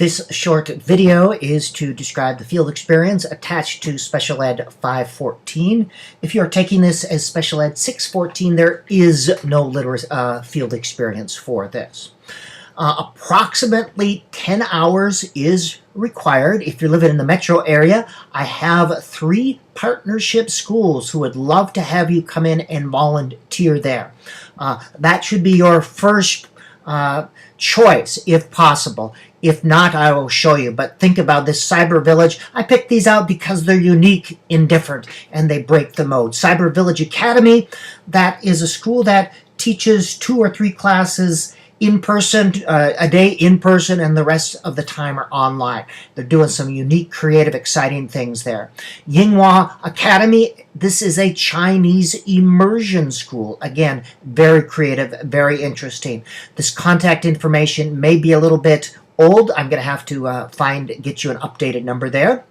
This short video is to describe the field experience attached to Special Ed 514. If you're taking this as Special Ed 614, there is no field experience for this. Approximately 10 hours is required. If you're living in the metro area, I have 3 partnership schools who would love to have you come in and volunteer there. That should be your first choice if possible. If not, I will show you. But think about this Cyber Village. I picked these out because they're unique and different, and they break the mode. Cyber Village Academy, that is a school that teaches 2 or 3 classes in person, a day in person, and the rest of the time are online. They're doing some unique, creative, exciting things there. Yinghua Academy, this is a Chinese immersion school. Again, very creative, very interesting. This contact information may be a little bit old. I'm going to have to get you an updated number there.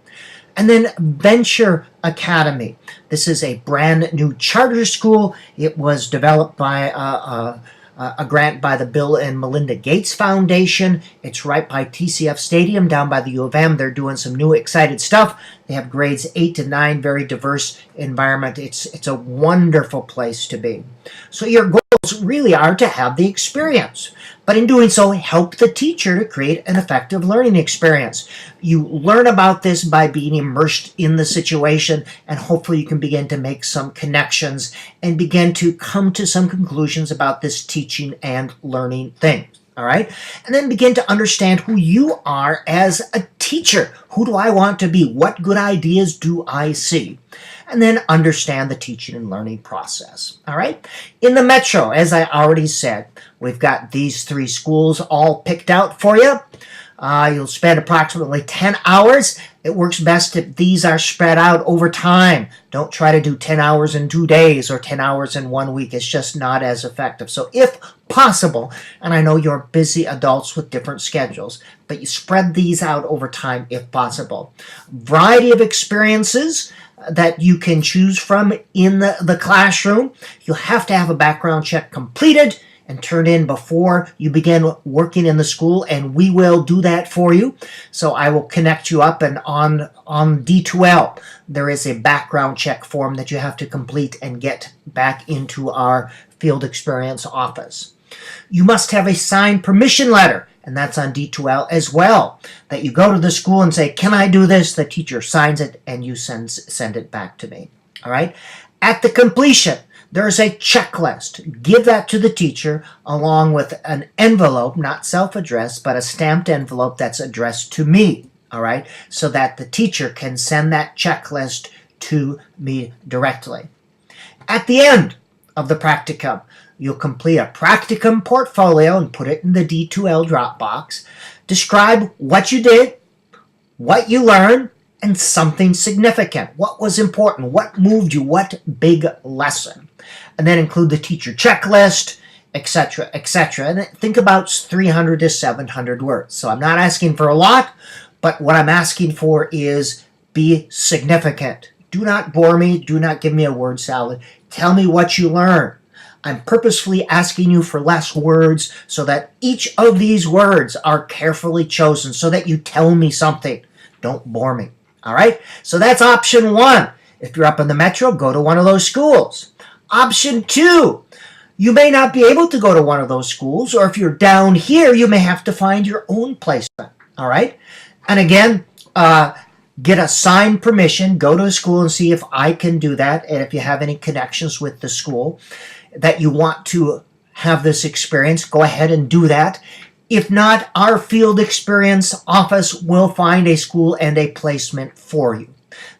And then Venture Academy. This is a brand new charter school. It was developed by a grant by the Bill and Melinda Gates Foundation. It's right by TCF Stadium down by the U of M. They're doing some new excited stuff. They have grades 8 to 9, very diverse environment. It's a wonderful place to be. So your goals really are to have the experience, but in doing so, help the teacher to create an effective learning experience. You learn about this by being immersed in the situation, and hopefully you can begin to make some connections and begin to come to some conclusions about this teaching and learning thing. All right? And then begin to understand who you are as a teacher. Who do I want to be? What good ideas do I see? And then understand the teaching and learning process. All right? In the metro, as I already said, we've got these 3 schools all picked out for you. You'll spend approximately 10 hours. It works best if these are spread out over time. Don't try to do 10 hours in 2 days or 10 hours in 1 week. It's just not as effective. So if possible, and I know you're busy adults with different schedules, but you spread these out over time if possible. Variety of experiences that you can choose from in the classroom. You'll have to have a background check completed and turned in before you begin working in the school, and we will do that for you. So I will connect you up, and on D2L, there is a background check form that you have to complete and get back into our field experience office. You must have a signed permission letter, and that's on D2L as well, that you go to the school and say, can I do this? The teacher signs it, and you send it back to me. All right? At the completion, there's a checklist. Give that to the teacher along with an envelope, not self-addressed, but a stamped envelope that's addressed to me, all right, so that the teacher can send that checklist to me directly. At the end of the practicum, you'll complete a practicum portfolio and put it in the D2L Dropbox. Describe what you did, what you learned, and something significant. What was important? What moved you? What big lesson? And then include the teacher checklist, etc., etc. And think about 300 to 700 words. So I'm not asking for a lot, but what I'm asking for is be significant. Do not bore me. Do not give me a word salad. Tell me what you learned. I'm purposefully asking you for less words so that each of these words are carefully chosen so that you tell me something. Don't bore me. All right? So that's option 1. If you're up in the metro, go to one of those schools. Option 2, you may not be able to go to one of those schools, or if you're down here, you may have to find your own placement. All right? And again, get a signed permission. Go to a school and see if I can do that, and if you have any connections with the school that you want to have this experience, go ahead and do that. If not, our field experience office will find a school and a placement for you.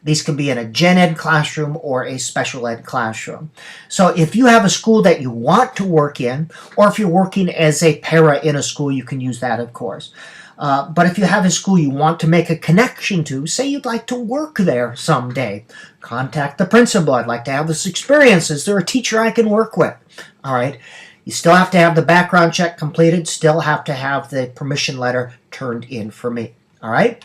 These can be in a gen ed classroom or a special ed classroom. So if you have a school that you want to work in, or if you're working as a para in a school, you can use that, of course. But if you have a school you want to make a connection to, say you'd like to work there someday, contact the principal. I'd like to have this experience. Is there a teacher I can work with? All right. You still have to have the background check completed, still have to have the permission letter turned in for me. All right.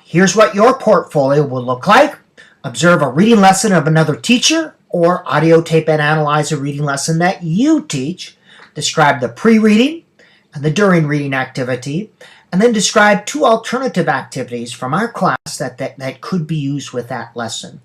Here's what your portfolio will look like. Observe a reading lesson of another teacher, or audio tape and analyze a reading lesson that you teach. Describe the pre-reading, and the during reading activity, and then describe 2 alternative activities from our class that could be used with that lesson.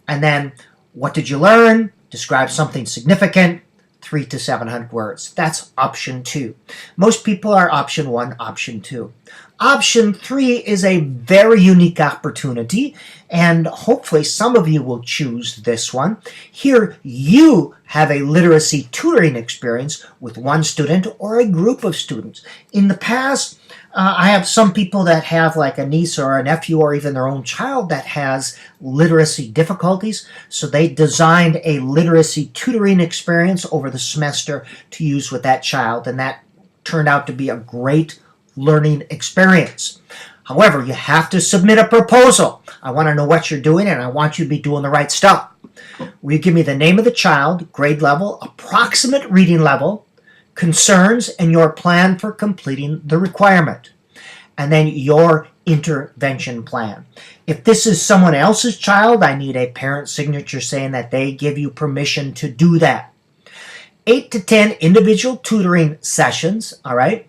And then, what did you learn? Describe something significant, 300 to 700 words. That's option 2. Most people are option 1, option 2. Option 3 is a very unique opportunity, and hopefully some of you will choose this one. Here, you have a literacy tutoring experience with one student or a group of students. In the past, I have some people that have like a niece or a nephew or even their own child that has literacy difficulties, so they designed a literacy tutoring experience over the semester to use with that child, and that turned out to be a great learning experience. However, you have to submit a proposal. I want to know what you're doing, and I want you to be doing the right stuff. Will you give me the name of the child, grade level, approximate reading level, concerns, and your plan for completing the requirement, and then your intervention plan. If this is someone else's child, I need a parent signature saying that they give you permission to do that. 8 to 10 individual tutoring sessions, all right?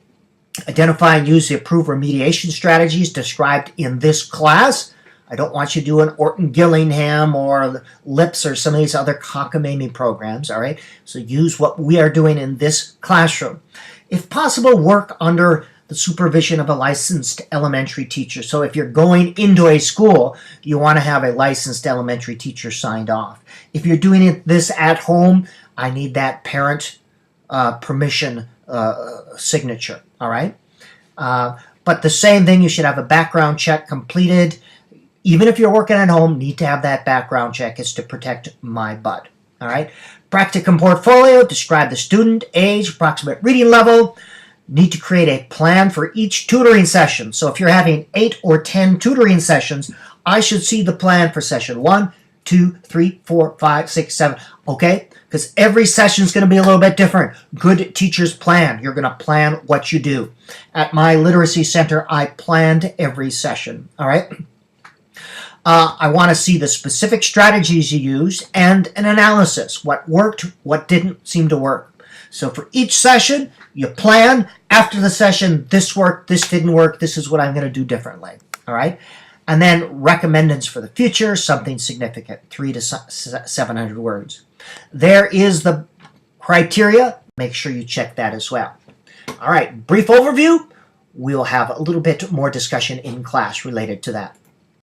Identify and use the approved remediation strategies described in this class. I don't want you doing Orton Gillingham or LIPS or some of these other cockamamie programs, all right? So use what we are doing in this classroom. If possible, work under the supervision of a licensed elementary teacher. So if you're going into a school, you want to have a licensed elementary teacher signed off. If you're doing this at home, I need that parent permission signature, all right? But the same thing, you should have a background check completed. Even if you're working at home, need to have that background check. It's to protect my butt, all right? Practicum portfolio, describe the student, age, approximate reading level. Need to create a plan for each tutoring session. So if you're having 8 or 10 tutoring sessions, I should see the plan for session 1, 2, 3, 4, 5, 6, 7, okay? Because every session is going to be a little bit different. Good teachers plan. You're going to plan what you do. At my literacy center, I planned every session, all right? I want to see the specific strategies you used and an analysis. What worked, what didn't seem to work. So for each session, you plan. After the session, this worked, this didn't work, this is what I'm going to do differently, all right? And then recommendeds for the future, something significant, 300 to 700 words. There is the criteria. Make sure you check that as well. All right, brief overview. We'll have a little bit more discussion in class related to that.